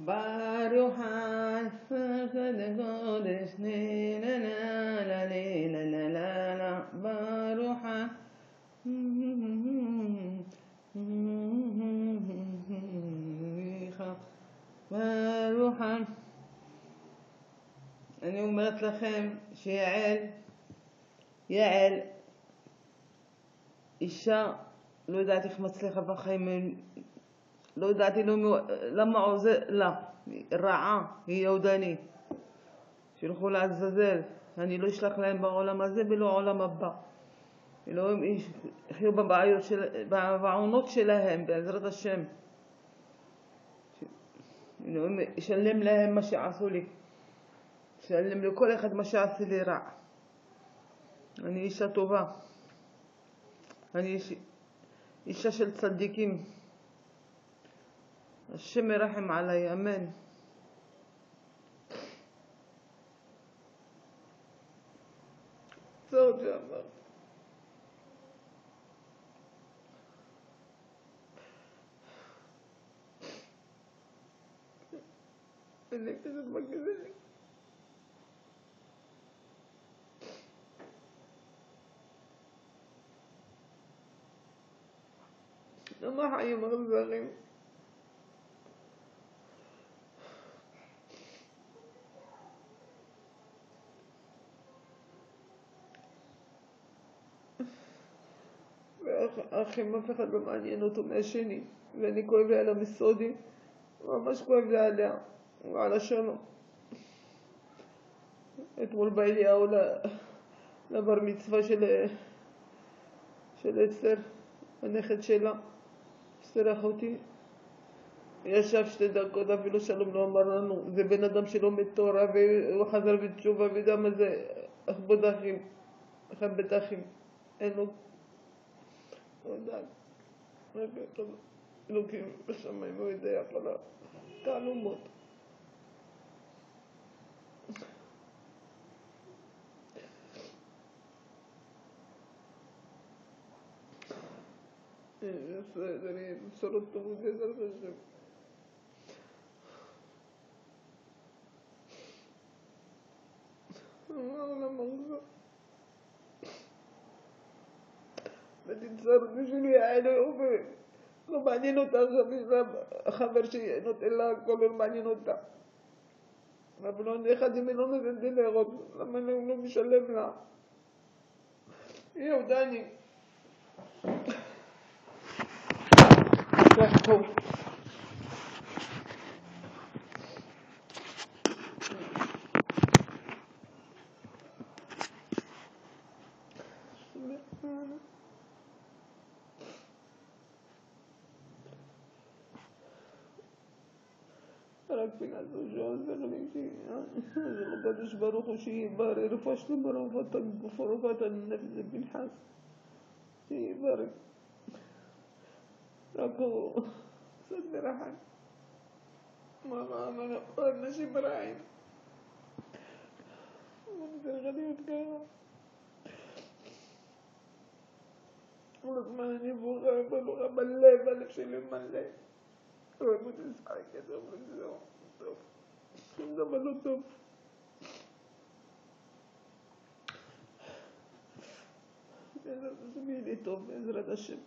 ברוך הקודש לה לה לה לה לה לה לה ברוך ברוך. אני אומרת לכם שיעל אישה לא יודעת איך מצליחה בחיים, לא ידעתי למה עוזר לה, רעה, היא יהודנית, שילכו לעזאזל, אני לא אשלח להם בעולם הזה ולא עולם הבא. אלוהים יחיו בעונות שלהם בעזרת השם. אלוהים ישלם להם מה שעשו לי, ישלם לכל אחד מה שעשי לי רע. אני אישה טובה, אני אישה של צדיקים. השם ירחם עליי, אמן. זאת שאמרת. אני פשוט מגזים לי. למה חיים אכזרים? והאחים אף אחד לא מעניין אותו מהשני, ואני כואב לי על המסודי, ממש כואב לי עליה ועל השלום. אתמול בא אליהו לבר מצווה של אסתר, הנכד שלה, אסתר אחותי. ישב 2 דקות, אפילו שלום לא אמר לנו. זה בן אדם שלומד תורה והוא חזר בתשובה, ויודע מה זה אחבוד אחים, חבט אחים. אין לו, לא יודעת, רק אלוקים בשמיים הוא יודע כל התעלומות. זה בשורות טובות בעזרת השם. העולם מחזור. ותצטרך בשבילי יעלו לא מעניין אותה עכשיו, יש לה חבר שנותן לה הכל, לא מעניין אותה. אבל לא אחד אם לא נותן לי לראות, למה הוא לא משלם לה? יהודני. כך טוב. רק פינת זו וחליטי, הקדוש ברוך הוא שיברך רפואה שלמה, רפואת הגוף ורפואת הנפש בנחס, שיברך. רק הוא קצת מרחק. מה אנשים רעים. הוא צריך להיות ככה. כל הזמן אני בוכה בלב, הלב שלי מלא. אבל הוא תשחק, זהו, טוב. שום דבר לא טוב. בעזרת השם יהיה לי טוב, בעזרת השם.